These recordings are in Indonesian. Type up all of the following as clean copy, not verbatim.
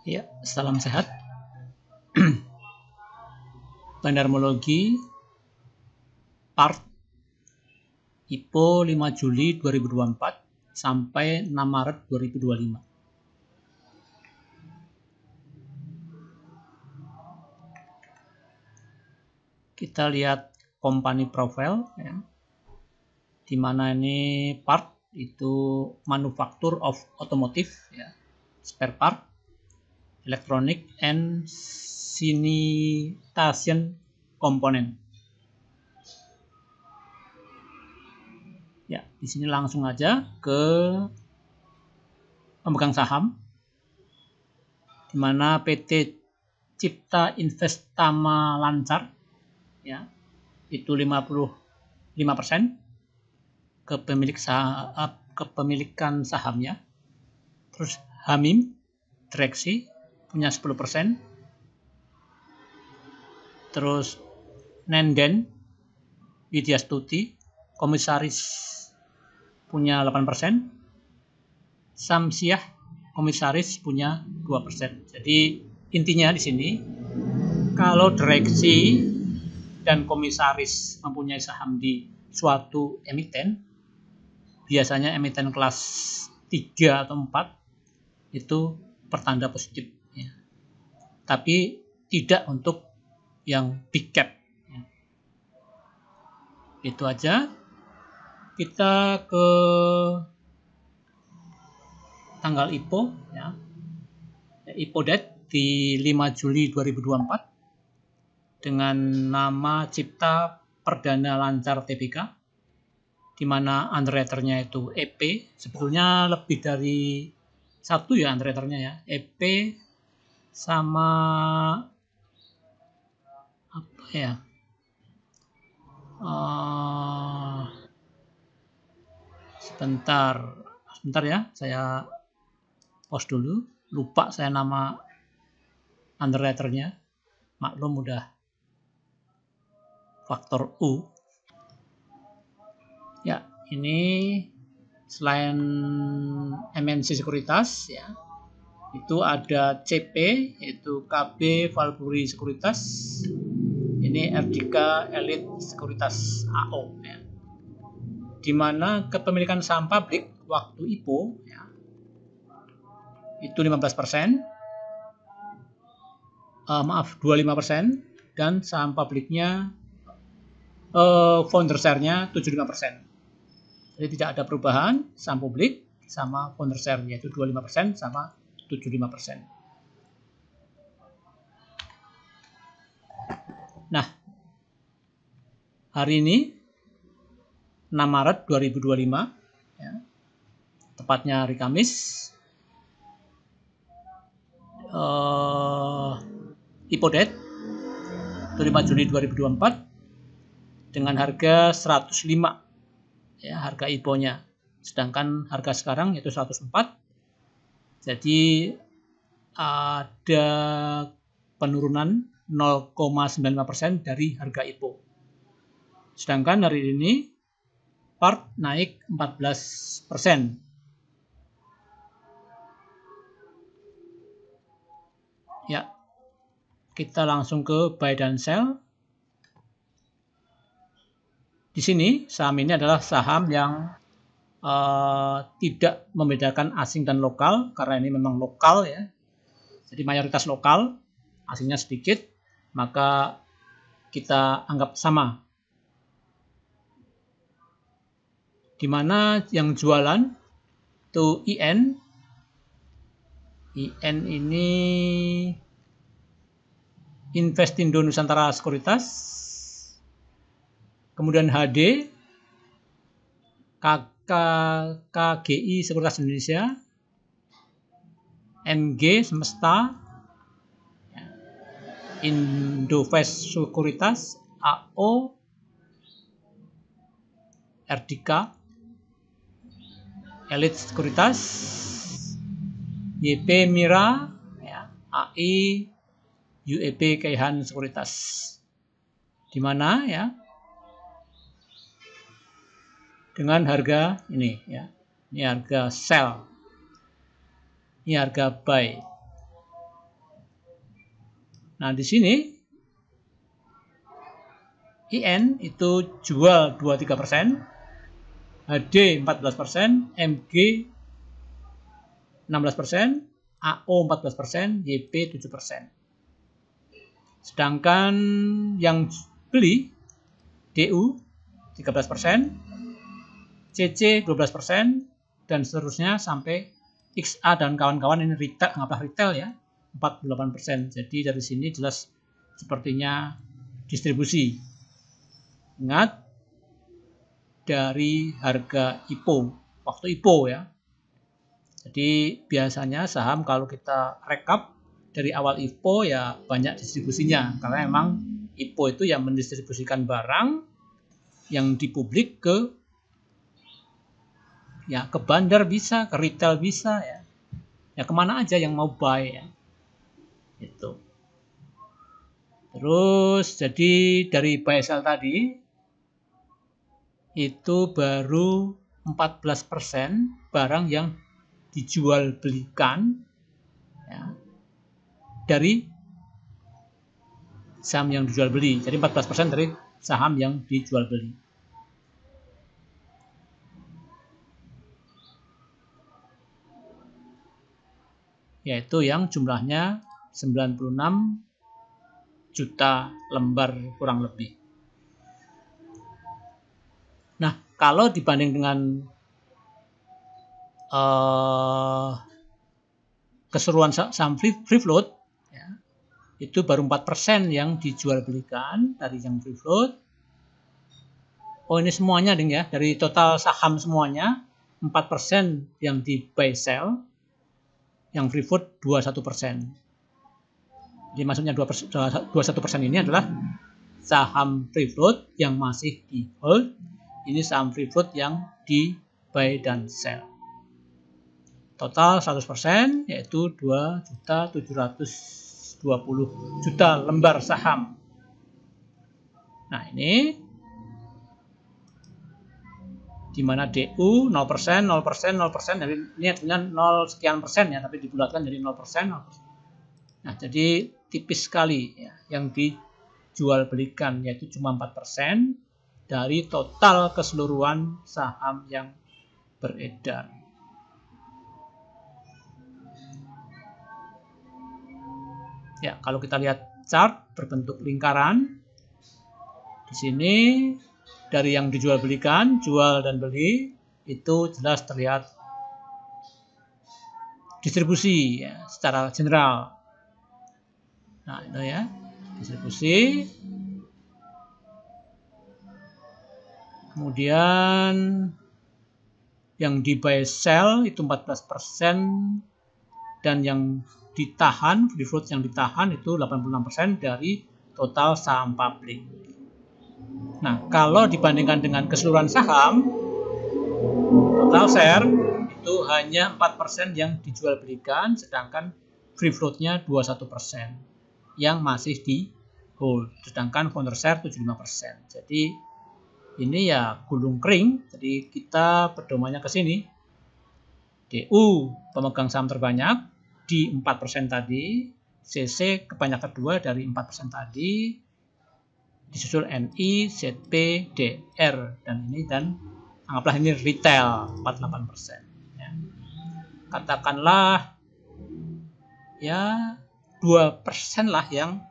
Ya, salam sehat. Bandarmologi Part IPO 5 Juli 2024 sampai 6 Maret 2025. Kita lihat company profile ya. Di mana ini part itu manufacture of automotive ya, spare part, electronic and sanitation component. Ya, di sini langsung aja ke pemegang saham, di mana PT Cipta Investama Lancar ya, itu 55% kepemilikan sahamnya. Terus Hamim Direksi punya 10%. Terus Nenden Widyastuti Komisaris punya 8%. Samsiah Komisaris punya 2%. Jadi intinya di sini kalau direksi dan komisaris mempunyai saham di suatu emiten, biasanya emiten kelas 3 atau 4 itu pertanda positif ya. Tapi tidak untuk yang big cap ya. Itu aja. Kita ke tanggal IPO ya. IPO date di 5 Juli 2024 dengan nama Cipta Perdana Lancar Tbk, di mana underwriternya itu EP. Sebetulnya lebih dari satu ya underwriternya ya, EP sama apa ya, sebentar ya, saya pause dulu, lupa saya nama underwriternya, maklum udah faktor U ya. Ini selain MNC Sekuritas ya, itu ada CP yaitu KB Valpuri Sekuritas, ini Erdika Elite Sekuritas AO ya, di mana kepemilikan saham publik waktu IPO ya, itu 15%, 25%, dan saham publiknya founder share-nya 75%. Jadi tidak ada perubahan, saham publik sama founder share yaitu 25% sama 75%. Nah, hari ini 6 Maret 2025 ya, tepatnya hari Kamis, IPO date 5 Juli 2024 dengan harga 105 ya, harga IPO-nya. Sedangkan harga sekarang yaitu 104. Jadi ada penurunan 0,95% dari harga IPO. Sedangkan hari ini part naik 14%. Ya, kita langsung ke buy dan sell. Di sini saham ini adalah saham yang tidak membedakan asing dan lokal, karena ini memang lokal ya. Jadi mayoritas lokal, asingnya sedikit, maka kita anggap sama. Di mana yang jualan itu IN. IN ini Investindo Nusantara Sekuritas. Kemudian HD, KGI Sekuritas Indonesia, MG Semesta, Indovest Sekuritas, AO, Erdika Elite Sekuritas, YP Mira, ya, AI, UEB Keihan Sekuritas. Di mana ya? Dengan harga ini ya. Ini harga sell. Ini harga buy. Nah, di sini IN itu jual 23%, HD 14%, MG 16%, AO 14%, YP 7%. Sedangkan yang beli DU 13%, CC 12%, dan seterusnya sampai XA dan kawan-kawan ini retail, anggaplah retail ya, 48%. Jadi dari sini jelas sepertinya distribusi. Ingat, dari harga IPO, waktu IPO ya. Jadi biasanya saham kalau kita rekap dari awal IPO ya banyak distribusinya. Karena memang IPO itu yang mendistribusikan barang yang di publik ke bandar bisa, ke retail bisa ya. Ya kemana aja yang mau buy ya. Itu. Terus jadi dari buy sell tadi itu baru 14% barang yang dijual belikan ya, dari saham yang dijual beli. Jadi 14% dari saham yang dijual beli. Yaitu yang jumlahnya 96 juta lembar kurang lebih. Nah, kalau dibanding dengan keseluruhan saham free float ya, itu baru 4% yang dijual belikan dari yang free float. Oh, ini semuanya ding ya, dari total saham semuanya 4% yang di buy sell, yang free float 21%. Jadi maksudnya 21% ini adalah saham free float yang masih di hold. Ini saham free float yang di buy dan sell. Total 100% yaitu 2.720 juta lembar saham. Nah, ini di mana DU 0%, 0%, 0%, jadi ini artinya 0 sekian persen ya, tapi dibulatkan jadi 0%, 0%. Nah, jadi tipis sekali ya, yang dijual belikan yaitu cuma 4% dari total keseluruhan saham yang beredar. Ya, kalau kita lihat chart berbentuk lingkaran, di sini dari yang dijual belikan, jual dan beli, itu jelas terlihat distribusi ya, secara general. Nah, itu ya, distribusi. Kemudian yang di buy sell itu 14% dan yang ditahan, free float yang ditahan itu 86% dari total saham publik. Nah, kalau dibandingkan dengan keseluruhan saham, total share itu hanya 4% yang dijual belikan, sedangkan free float-nya 21% yang masih di hold, sedangkan founder share 75%. Jadi ini ya gulung kering, jadi kita pedomannya ke sini. DU pemegang saham terbanyak di 4% tadi, CC kebanyak kedua dari 4% tadi, disusul NI, ZP, DR, dan ini, dan anggaplah ini retail 48%. Ya. Katakanlah ya 2% lah yang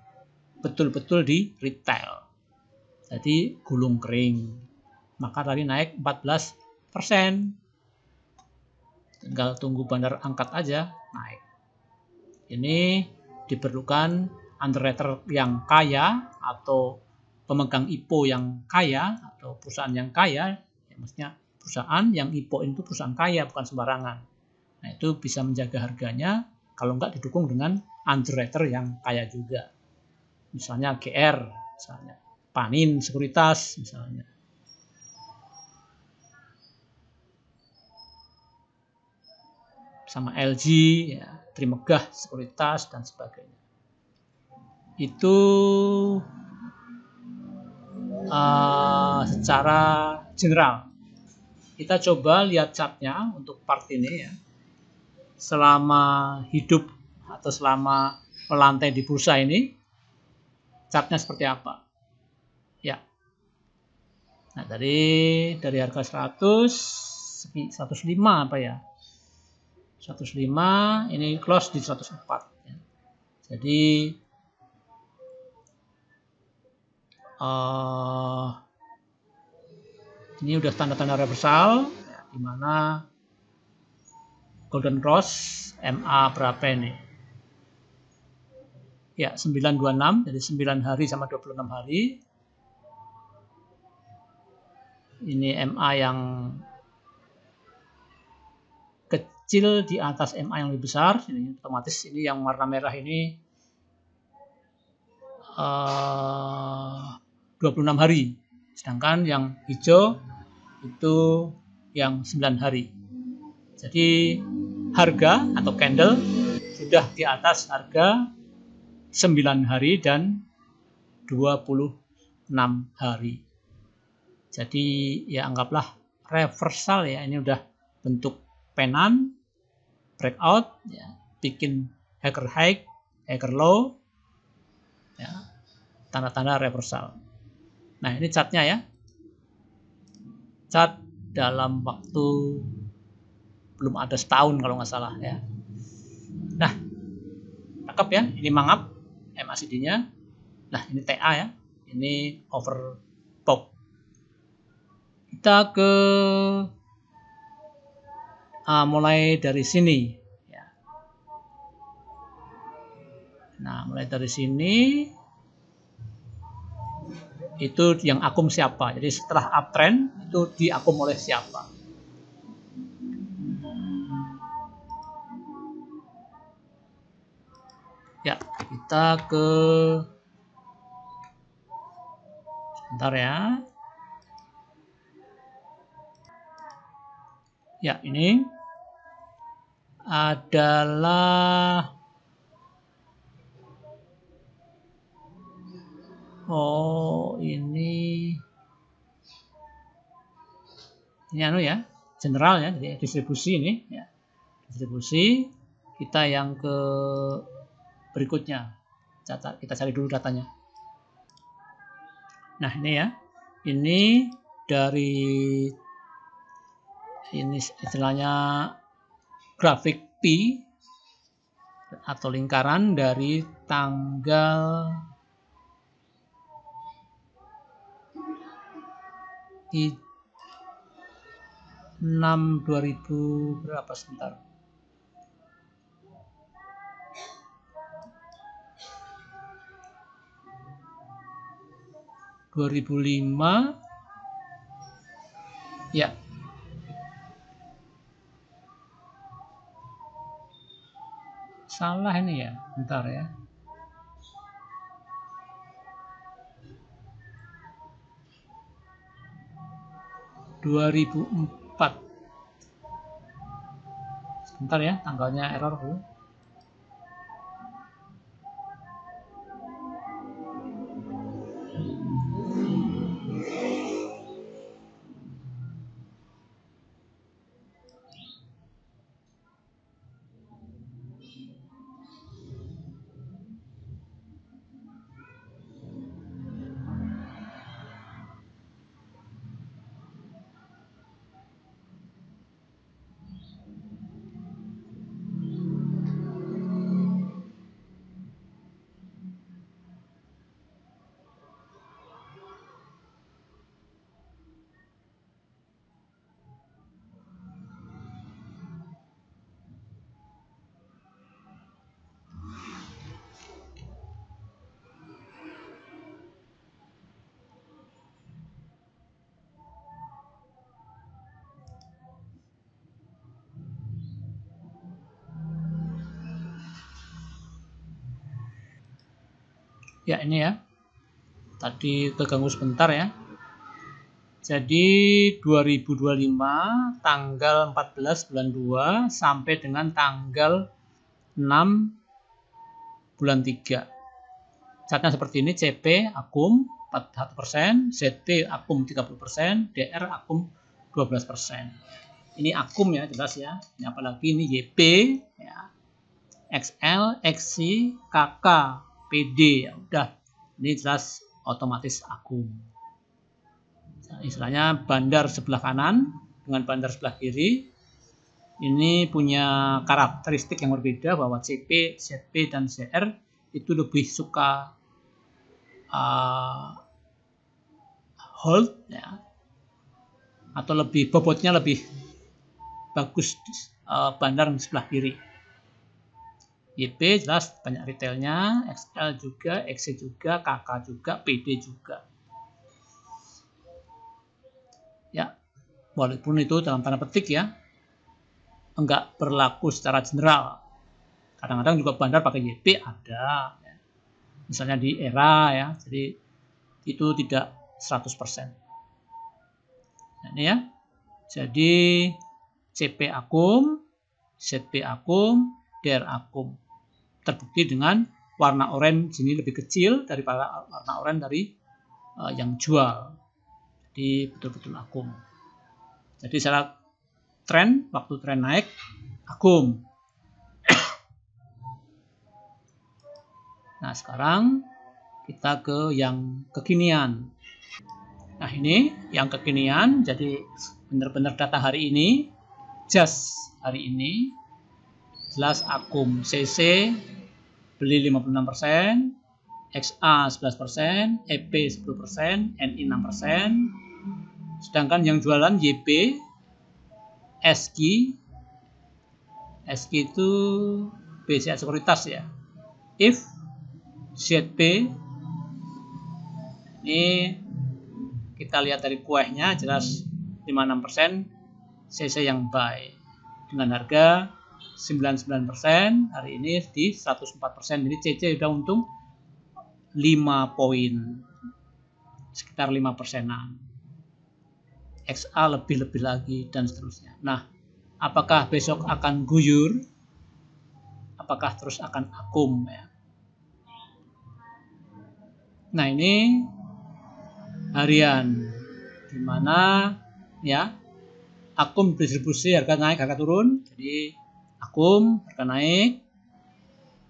betul-betul di retail. Jadi gulung kering. Maka tadi naik 14%. Tinggal tunggu bandar angkat aja naik. Ini diperlukan underwriter yang kaya atau pemegang IPO yang kaya atau perusahaan yang kaya. Ya, maksudnya perusahaan yang IPO itu perusahaan kaya, bukan sembarangan. Nah, itu bisa menjaga harganya kalau enggak didukung dengan underwriter yang kaya juga. Misalnya GR, misalnya Panin Sekuritas misalnya. Sama LG, ya, Trimegah Sekuritas dan sebagainya. Itu secara general. Kita coba lihat chartnya untuk part ini ya. Selama hidup atau selama melantai di bursa ini, chartnya seperti apa. Ya. Nah, dari harga 105 apa ya? 105, ini close di 104 ya. Jadi ini udah tanda-tanda reversal ya, di mana golden cross MA berapa ini? Ya, 926, jadi 9 hari sama 26 hari. Ini MA yang kecil di atas MA yang lebih besar. Ini otomatis ini yang warna merah ini 26 hari. Sedangkan yang hijau itu yang 9 hari. Jadi harga atau candle sudah di atas harga 9 hari dan 26 hari. Jadi ya anggaplah reversal ya, ini udah bentuk penan, breakout, ya, bikin higher high, higher low, ya, tanda-tanda reversal. Nah ini chartnya ya, chart dalam waktu belum ada setahun kalau nggak salah ya. Nah, cakep ya, ini mangap MACD-nya. Nah ini TA ya, ini overbought. Kita ke mulai dari sini ya. Nah mulai dari sini itu yang akum siapa, jadi setelah uptrend itu diakum oleh siapa. Ya, kita ke sebentar ya. Ya, ini adalah ini anu ya, general ya, jadi distribusi ini ya. Distribusi kita yang ke berikutnya. Kita cari dulu datanya. Nah, ini ya. Ini dari ini istilahnya grafik P atau lingkaran dari tanggal 6 2000 berapa sebentar. 2005 ya. Salah ini ya, bentar ya. ...2004. Sebentar ya, tanggalnya error dulu. Ya ini ya, tadi keganggu sebentar ya. Jadi 2025 tanggal 14 bulan 2 sampai dengan tanggal 6 bulan 3. Chartnya seperti ini, CP akum 41%, ZT akum 30%, DR akum 12%. Ini akum ya, jelas ya. Ini apalagi ini YP ya. XL, XC, KK, PD ya udah. Ini jelas otomatis akum. Istilahnya bandar sebelah kanan dengan bandar sebelah kiri ini punya karakteristik yang berbeda, bahwa CP, ZP, dan CR itu lebih suka hold ya, atau lebih bobotnya lebih bagus bandar sebelah kiri. YP jelas banyak retailnya, XL juga, XC juga, KK juga, PD juga. Ya, walaupun itu dalam tanda petik ya, enggak berlaku secara general. Kadang-kadang juga bandar pakai YP ada, ya. Misalnya di era ya, jadi itu tidak 100%. Nah, ini ya, jadi CP akum, ZP akum, DR akum. Terbukti dengan warna oranye ini lebih kecil daripada warna oranye dari yang jual. Jadi betul-betul akum. Jadi secara tren, waktu tren naik, akum. Nah sekarang kita ke yang kekinian. Nah ini yang kekinian, jadi benar-benar data hari ini, just hari ini, jelas akum. CC beli 56%, XA 11%, EP 10%, NI 6%. Sedangkan yang jualan YP, SG itu BCA Sekuritas ya. If ZP ini kita lihat dari kuehnya jelas 56% CC yang buy dengan harga 99%, hari ini di 104%. Jadi CC udah untung 5 poin, sekitar 5%-an. XA lebih-lebih lagi dan seterusnya. Nah, apakah besok akan guyur? Apakah terus akan akum ya? Nah, ini harian di mana ya akum distribusi, harga naik, harga turun. Jadi akum harga naik,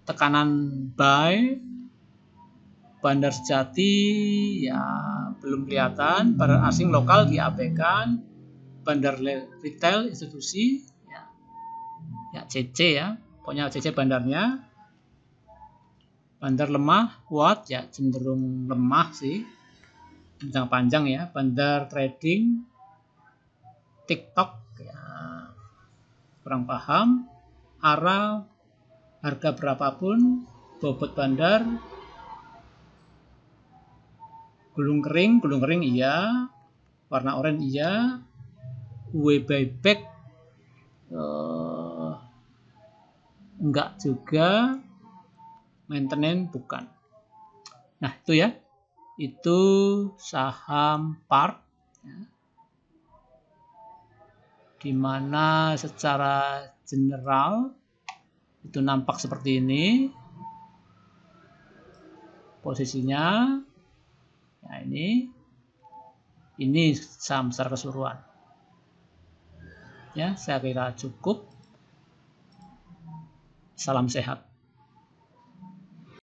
tekanan buy, bandar sejati ya belum kelihatan, bandar asing lokal diabaikan, bandar retail institusi ya CC ya, pokoknya CC bandarnya. Bandar lemah kuat ya, cenderung lemah sih, jangka panjang ya. Bandar trading, TikTok ya kurang paham, ARA harga berapapun, bobot bandar, gulung kering iya, warna oranye iya, buyback enggak juga, maintenance bukan. Nah itu ya, itu saham part ya, dimana secara general itu nampak seperti ini posisinya. Nah ini saham secara keseluruhan ya, saya kira cukup. Salam sehat.